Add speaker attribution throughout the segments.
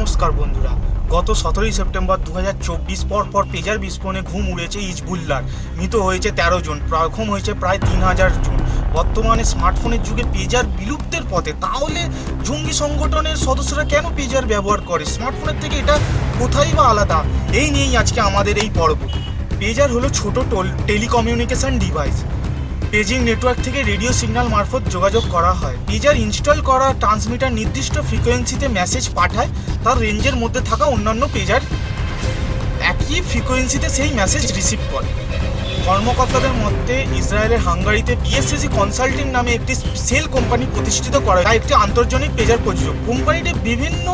Speaker 1: নমস্কার বন্ধুরা। গত 17ই সেপ্টেম্বর 2024 পর পেজার বিস্ফোরণে ঘুম উড়েছে হিজবুল্লাহর। মৃত হয়েছে 13 জন, জখম হয়েছে প্রায় 3000 জন। বর্তমানে স্মার্টফোনের যুগে পেজার বিলুপ্তের পথে। তাহলে জঙ্গি সংগঠনের সদস্যরা কেন পেজার ব্যবহার করে? স্মার্টফোনের থেকে এটা কোথায় বা আলাদা? এই নিয়েই আজকে আমাদের এই পর্ব। পেজার হলো ছোট টেলিকমিউনিকেশন ডিভাইস। পেজিং নেটওয়ার্ক থেকে রেডিও সিগন্যাল মারফত যোগাযোগ করা হয়। পেজার ইনস্টল করা ট্রান্সমিটার নির্দিষ্ট ফ্রিকোয়েন্সিতে মেসেজ পাঠায়। তার রেঞ্জের মধ্যে থাকা অন্যান্য পেজার একই ফ্রিকোয়েন্সিতে সেই মেসেজ রিসিভ করে। কর্মকর্তাদের মধ্যে ইসরায়েলের হাঙ্গারিতে বিএসসি কনসাল্টিং নামে একটি সেল কোম্পানি প্রতিষ্ঠিত করা হয়, একটি আন্তর্জাতিক পেজার প্রযোজক। কোম্পানিটি বিভিন্ন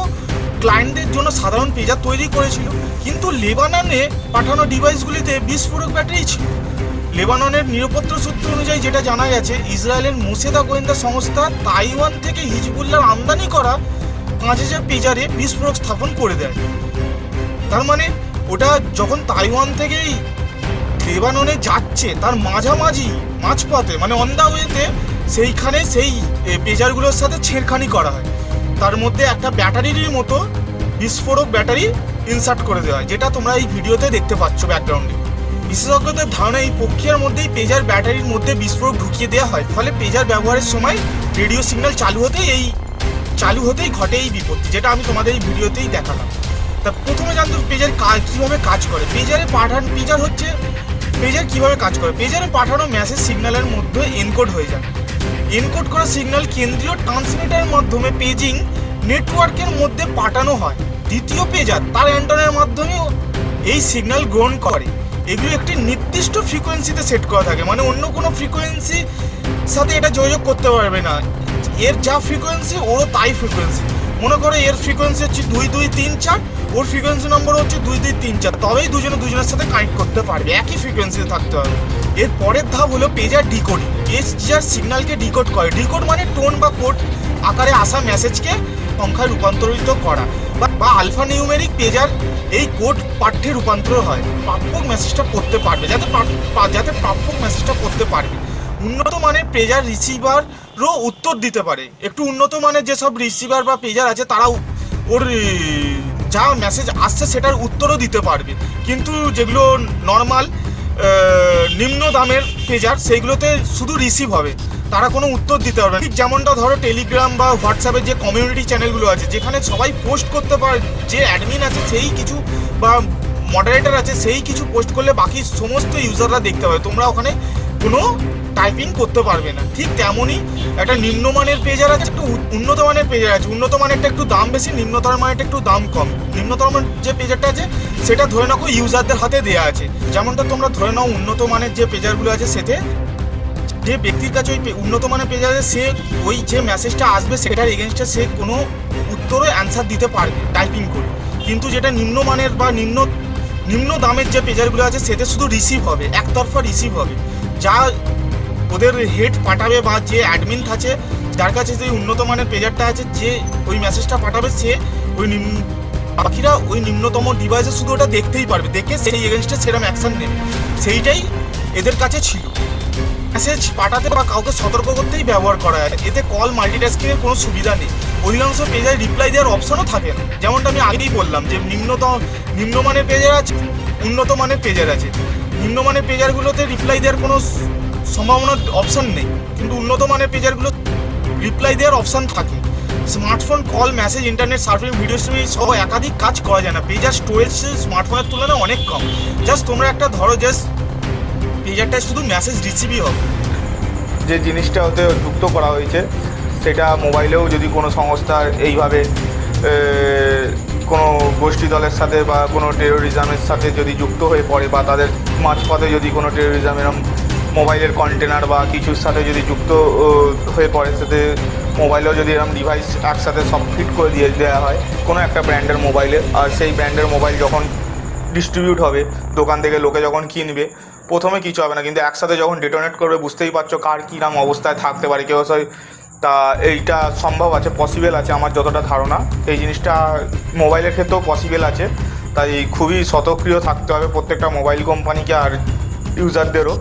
Speaker 1: ক্লায়েন্টদের জন্য সাধারণ পেজার তৈরি করেছিল, কিন্তু লেবাননে পাঠানো ডিভাইসগুলিতে বিস্ফোরক ব্যাটারি ছিল। লেবাননের নিরাপত্তা সূত্র অনুযায়ী যেটা জানা গেছে, ইসরায়েলের মোসাদ গোয়েন্দা সংস্থা তাইওয়ান থেকে হিজবুল্লাহর আমদানি করা 5000 পেজারে বিস্ফোরক স্থাপন করে দেয়। তার মানে ওটা যখন তাইওয়ান থেকেই লেবাননে যাচ্ছে, তার মাঝপথে মানে অন দা ওয়েতে সেইখানে সেই পেজারগুলোর সাথে ছেড়খানি করা হয়। তার মধ্যে একটা ব্যাটারির মতো বিস্ফোরক ব্যাটারি ইনসার্ট করে দেওয়া হয়, যেটা তোমরা এই ভিডিওতে দেখতে পাচ্ছ ব্যাকগ্রাউন্ডে। বিশেষজ্ঞদের ধারণা এই প্রক্রিয়ার মধ্যেই পেজার ব্যাটারির মধ্যে বিস্ফোরক ঢুকিয়ে দেওয়া হয়। ফলে পেজার ব্যবহারের সময় রেডিও সিগন্যাল চালু হতেই ঘটে এই বিপত্তি, যেটা আমি তোমাদের এই ভিডিওতেই দেখালাম। তা প্রথমে জানতে পেজার কীভাবে কাজ করে। পেজার কীভাবে কাজ করে? পেজারে পাঠানো মেসেজ সিগন্যালের মধ্যে এনকোড হয়ে যায়। এনকোড করা সিগন্যাল কেন্দ্রীয় ট্রান্সমিটারের মাধ্যমে পেজিং নেটওয়ার্কের মধ্যে পাঠানো হয়। দ্বিতীয় পেজার তার অ্যান্টেনার মাধ্যমেও এই সিগন্যাল গ্রহণ করে। এগুলো একটি নির্দিষ্ট ফ্রিকোয়েন্সিতে সেট করা থাকে, মানে অন্য কোনো ফ্রিকোয়েন্সি সাথে এটা যোগাযোগ করতে পারবে না। এর যা ফ্রিকোয়েন্সি ওরও তাই ফ্রিকোয়েন্সি। মনে করো এর ফ্রিকোয়েন্সি হচ্ছে 2234, ওর ফ্রিকোয়েন্সি নম্বর হচ্ছে 2234, তবেই দুজনের সাথে কানেক্ট করতে পারবে, একই ফ্রিকোয়েন্সিতে থাকতে হবে। এর পরের ধাপ হলো পেজার ডিকোডিং। পেজার সিগন্যালকে ডিকোড করে। ডিকোড মানে টোন বা কোড আকারে আসা মেসেজকে সংখ্যায় রূপান্তরিত করা, বা আলফা নিউমেরিক। পেজার এই কোড পাঠ্যে রূপান্তর হয়, প্রাপক মেসেজটা পড়তে পারবে, যাতে প্রাপক মেসেজটা পড়তে পারবে। উন্নত মানের পেজার রিসিভারও উত্তর দিতে পারে। একটু উন্নত মানের যেসব রিসিভার বা পেজার আছে, তারা ওর যা মেসেজ আসছে সেটার উত্তরও দিতে পারবে। কিন্তু যেগুলো নর্মাল নিম্ন দামের পেজার, সেইগুলোতে শুধু রিসিভ হবে, তারা কোনো উত্তর দিতে পারবে না। ঠিক যেমনটা ধরো টেলিগ্রাম বা হোয়াটসঅ্যাপের যে কমিউনিটি চ্যানেলগুলো আছে, যেখানে সবাই পোস্ট করতে পারে, যে অ্যাডমিন আছে সেই কিছু বা মডারেটর আছে সেই কিছু পোস্ট করলে বাকি সমস্ত ইউজাররা দেখতে পাবে, তোমরা ওখানে কোনো টাইপিং করতে পারবে না। ঠিক তেমনই একটা নিম্নমানের পেজার আছে, একটু উন্নত মানের পেজার আছে। উন্নত মানেরটা একটু দাম বেশি, নিম্নতর মানেরটা একটু দাম কম। নিম্নতর মানের যে পেজারটা আছে সেটা ধরে নাও ইউজারদের হাতে দেওয়া আছে। যেমনটা তোমরা ধরে নাও উন্নত মানের যে পেজারগুলো আছে, সেতে যে ব্যক্তির কাছে ওই উন্নত মানের পেজ আছে, সে ওই যে মেসেজটা আসবে সেটার এগেনস্টে সে কোনো উত্তরে অ্যান্সার দিতে পারবে টাইপিং করে। কিন্তু যেটা নিম্নমানের বা নিম্ন দামের যে পেজারগুলো আছে, সেটা শুধু রিসিভ হবে, একতরফা রিসিভ হবে। যা ওদের হেড পাঠাবে বা যে অ্যাডমিন আছে, যার কাছে যে উন্নত মানের পেজারটা আছে, যে ওই মেসেজটা পাঠাবে, সে ওই বাকিরা ওই নিম্নতম ডিভাইসে শুধু ওটা দেখতেই পারবে, দেখে সেই এগেনস্টে সেরকম অ্যাকশন নেবে। সেইটাই এদের কাছে ছিল। মেসেজ পাঠাতে বা কাউকে সতর্ক করতেই ব্যবহার করা হয়। এতে কল মাল্টিটাস্কিংয়ের কোনো সুবিধা নেই। অধিকাংশ পেজার রিপ্লাই দেওয়ার অপশনও থাকে না। যেমনটা আমি আগেই বললাম যে নিম্নমানের পেজার আছে, উন্নত মানের পেজার আছে। নিম্নমানের পেজারগুলোতে রিপ্লাই দেওয়ার কোনো সম্ভাবনার অপশান নেই, কিন্তু উন্নত মানের পেজারগুলো রিপ্লাই দেওয়ার অপশান থাকে। Smartphone call, message, internet surfing, video streaming সহ একাধিক কাজ করা যায় না। পেজার স্টোরেজ স্মার্টফোনের তুলনায় অনেক কম। জাস্ট তোমরা একটা ধরো, জাস্ট পেজারটা শুধু মেসেজ রিসিভই হবে।
Speaker 2: যে জিনিসটা ওতে যুক্ত করা হয়েছে, সেটা মোবাইলেও যদি কোনো সংস্থার এইভাবে কোনো গোষ্ঠী দলের সাথে বা কোনো টেরোরিজমের সাথে যদি যুক্ত হয়ে পড়ে, বা তাদের মাঝপথে যদি কোনো টেরোরিজম এরকম মোবাইলের কন্টেনার বা কিছুর সাথে যদি যুক্ত হয়ে পড়ে, সাথে মোবাইলেও যদি এরকম ডিভাইস একসাথে সব ফিট করে দেওয়া হয় কোনো একটা ব্র্যান্ডের মোবাইলে, আর সেই ব্র্যান্ডের মোবাইল যখন ডিস্ট্রিবিউট হবে দোকান থেকে, লোকে যখন কিনবে, প্রথমে কিছু হবে না, কিন্তু একসাথে যখন ডেটোনেট করবে, বুঝতেই পারছো কার কীরকম অবস্থায় থাকতে পারে কেউ। তা এইটা সম্ভব আছে, পসিবল আছে, আমার যতটা ধারণা এই জিনিসটা মোবাইলের ক্ষেত্রেও পসিবল আছে। তাই খুবই সতর্কীয় থাকতে হবে প্রত্যেকটা মোবাইল কোম্পানিকে আর ইউজারদেরও।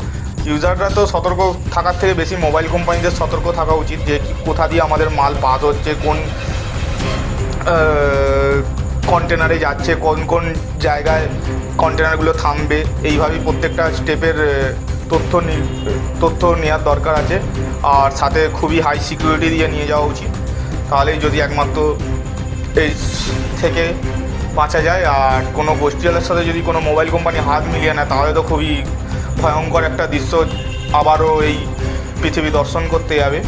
Speaker 2: ইউজাররা তো সতর্ক থাকার থেকে বেশি মোবাইল কোম্পানিদের সতর্ক থাকা উচিত, যে কোথা দিয়ে আমাদের মাল পাস হচ্ছে, কোন কন্টেনারে যাচ্ছে, কোন কোন জায়গায় কন্টেনারগুলো থামবে, এইভাবেই প্রত্যেকটা স্টেপের তথ্য নেওয়ার দরকার আছে। আর সাথে খুবই হাই সিকিউরিটি দিয়ে নিয়ে যাওয়া উচিত, তাহলেই যদি একমাত্র এই থেকে বাঁচা যায়। আর কোনো গোষ্ঠীওয়ালার সাথে যদি কোনো মোবাইল কোম্পানি হাত মিলিয়ে নেয় তাহলে তো খুবই ভয়ঙ্কর একটা দৃশ্য আবারও এই পৃথিবী দর্শন করতে যাবে,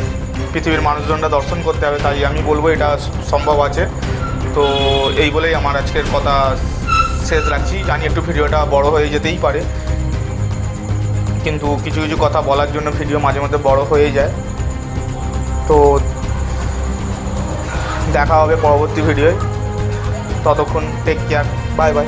Speaker 2: পৃথিবীর মানুষজনরা দর্শন করতে হবে। তাই আমি বলবো এটা সম্ভব আছে। তো এই বলেই আমার আজকের কথা শেষ রাখছি। জানি একটু ভিডিওটা বড় হয়ে যেতেই পারে, কিন্তু কিছু কিছু কথা বলার জন্য ভিডিও মাঝে মধ্যে বড় হয়ে যায়। তো দেখা হবে পরবর্তী ভিডিওয়, ততক্ষণ টেক কেয়ার, বাই বাই।